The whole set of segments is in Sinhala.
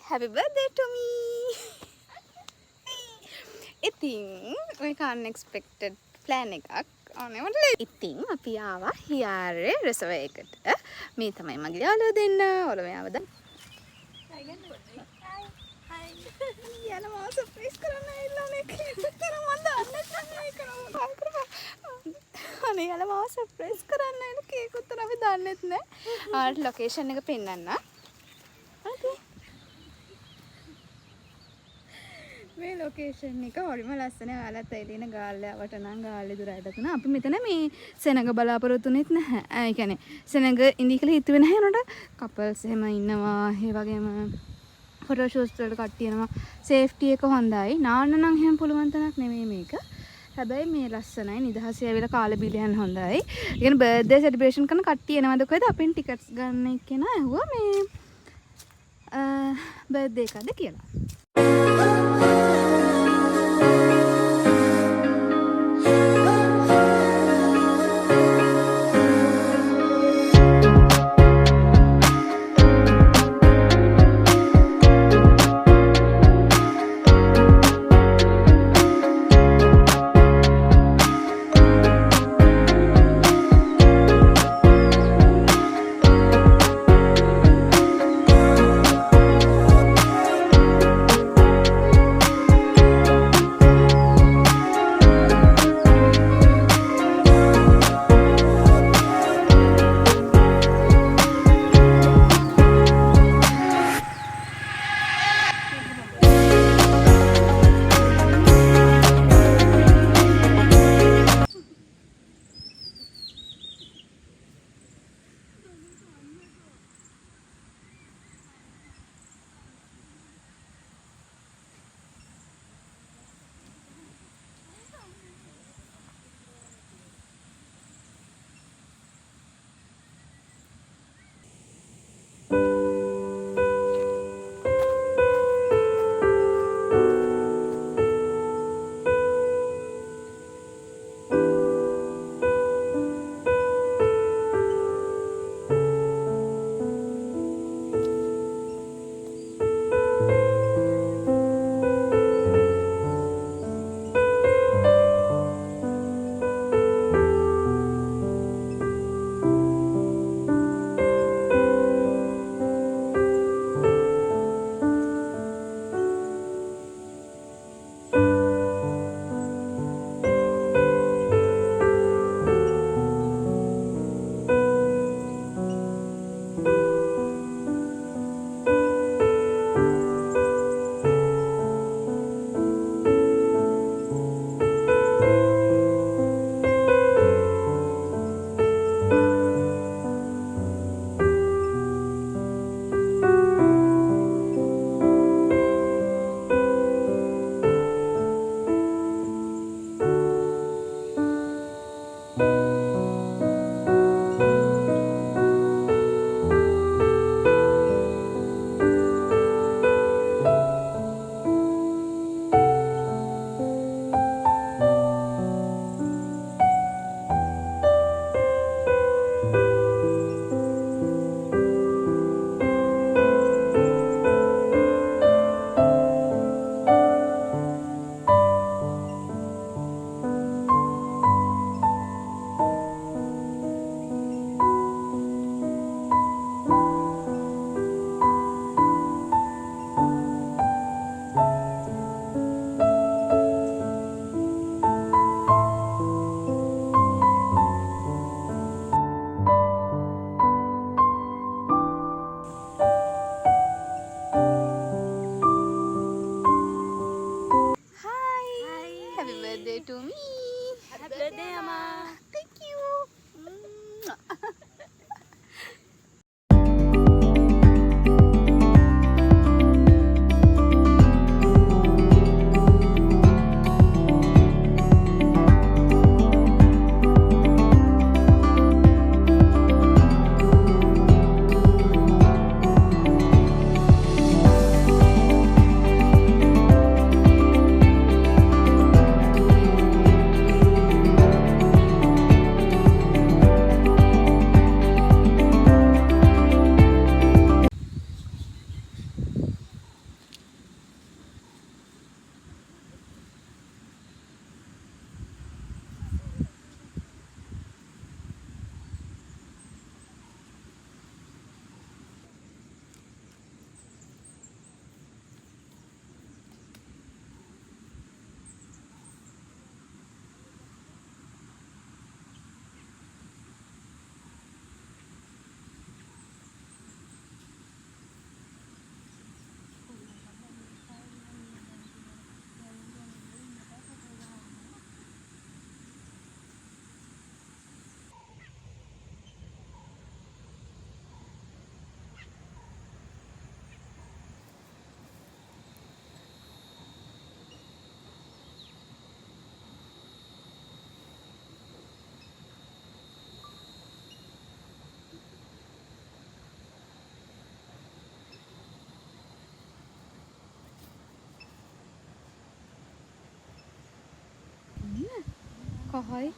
Happy birthday to me. ඉතින් මේක unexpected plan එකක්. අනේ මට ඉතින් අපි ආවා හියාරේ රිසර්ව් එකට. මේ තමයි මගේ යාළුවා දෙන්න. ඔයාලා මෙයාව දැන් යනවා සර්ප්‍රයිස් කරන්න ඉල්ලන්නේ කියලා මම දන්නේ නැහැ කරනවා. අනේ යාළුවා මාව සර්ප්‍රයිස් කරන්න එන කේක් උත්තර අපි දන්නෙත් නැහැ. ආට ලොකේෂන් එක පෙන්නන්න. Okay. මේ ලොකේෂන් එක හරිම ලස්සනයි. ඔයාලත් ඇවිල්ලා ඉන ගාල්ලවට නම් ගාල්ලේ දුරට තුන. අපි මෙතන මේ සෙනඟ බලාපොරොත්තුුනෙත් නැහැ. ඒ කියන්නේ සෙනඟ ඉඳි කියලා හිතුවේ නැහැ නේද? කපල්ස් එහෙම ඉන්නවා. ඒ වගේම ෆොටෝ ෂූට්ස් වලට කට්ටිය එනවා. සේෆ්ටි එක හොඳයි. නාන්න නම් එහෙම පුළුවන් තැනක් නෙමෙයි මේක. හැබැයි මේ ලස්සනයි. නිදහසේ ඇවිල්ලා කාලේ බීලා යන්න හොඳයි. ඒ කියන්නේ බර්ත්ඩේ සෙලිබ්‍රේෂන් කරන කට්ටිය එනවද කොහෙද? අපෙන් ටිකට්ස් ගන්න එක්කෙනා ඇහුවා මේ බර්ත්ඩේ එකද කියලා. කහයි.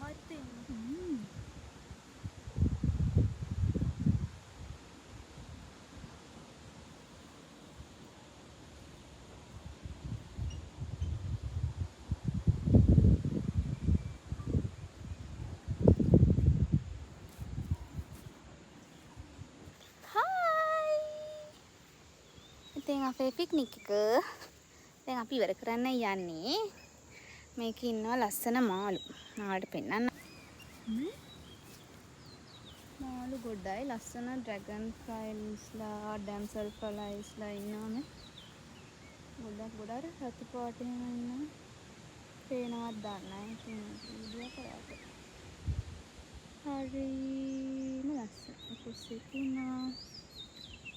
ඉතින් අපේ පික්නික් එක දැන් අපි ඉවර කරන්න යන්නේ. මේකේ ඉන්නවා ලස්සන මාළු. ආවට පෙන්නන්න. මාළු ගොඩයි ලස්සන ඩ්‍රැගන් ෆ්ලයිස්ලා, ඩැම්සල් ෆ්ලයිස්ලා ඉන්නවානේ. ගොඩක් රතු පාටේ ඉන්නවා. පේනවත් දන්නේ නැහැ. වීඩියෝ කරාට. හරිම ලස්සන. කුස්සියක ඉන්නවා.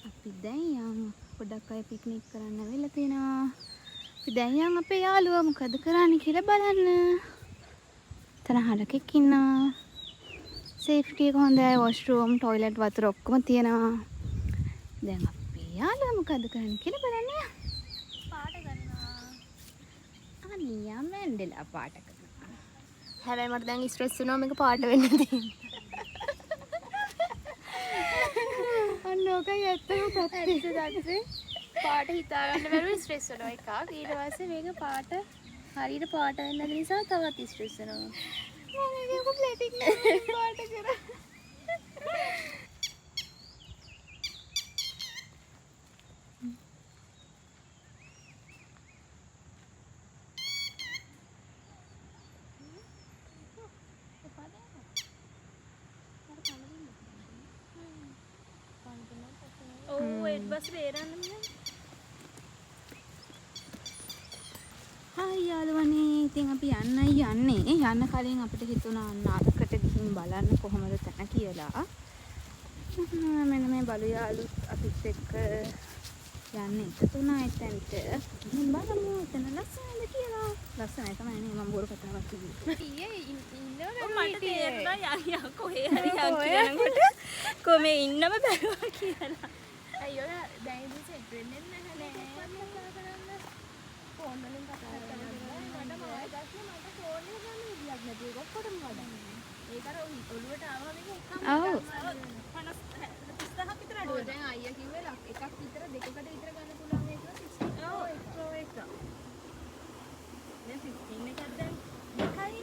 අපි දැන් යමු. ගොඩක් අය පික්නික් කරන්න වෙලා තියෙනවා. අපි දැන් යමු අපේ යාළුවා මොකද කරන්නේ කියලා බලන්න. තන හරකෙක් ඉන්නවා. සේෆ්ටි එක හොඳයි. වොෂ්රූම්, টয়ලට් වතුර ඔක්කොම තියෙනවා. දැන් අපේ යාළුවා මොකද කරන්නේ කියලා බලන්න. පාට ගන්නවා. අනියා මැන්ඩලා පාට කරනවා. හැබැයි මට දැන් ස්ට්‍රෙස් වෙනවා මේක පාට වෙන්න තියෙන්නේ. අන්නෝකයි ඇත්තම පැත්තේ පාට හිතා ගන්න බැරුව ස්ට්‍රෙස් වෙනවා එකක්. ඊට පස්සේ මේක පාට හරියට පාට වෙන්න නැති නිසා තවත් ස්ට්‍රෙස් වෙනවා. මම ඒක ප්ලේටික් නේ පාට කරා. බස් වේරන්නේ. හායි යාළුවනේ. ඉතින් අපි යන්නේ. යන්න කලින් අපිට හිතුණා අන්නකට ගිහින් බලන්න කොහොමද තැන කියලා. මෙන්න මේ බලු යාළුත් අපිත් එක්ක යන්නේ එකතු වුණා එතනට. ගිහින් බලමු එතන ලස්සනද කියලා. ලස්සනයි තමයි නේ මම බොරු කතාවක් කිව්වේ. ඊයේ ඉන්නවනේ මට තේරුණා යා කොහේ හරි යා කියනකොට කොමේ ඉන්නම බැලුවා කියලා. අයියෝ දැන් ඉතින් සෙට් වෙන්නේ නැහැ නේ. ෆෝන් වලින් කතා කරනවා. මට මායි දැක්කේ මට ෆෝන් එක ගන්න විදියක් නැති එක ඔක්කොටම වඩා. ඒක අර ඔළුවට ආවම එක එකම 50ක් විතර අඩු වෙනවා. දැන් අයියා කිව්වේ එකක් විතර දෙකකට විතර ගන්න පුළුවන් ඒක 60. ඔව් එක්ස්ට්‍රා එක. දැන් 15 එකක් දැන් දෙකයි.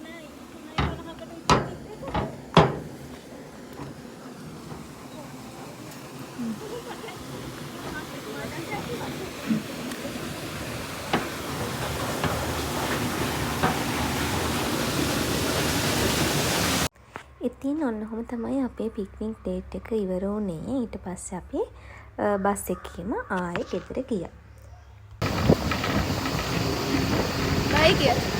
නෑ 15කට ඉතින් ඔන්න ඔහොම තමයි අපේ පික්නික් ඩේට් එක ඉවර වුණේ. ඊට පස්සේ අපි බස් එකේම ආයෙ ගෙදර ගියා. බයි කියලා.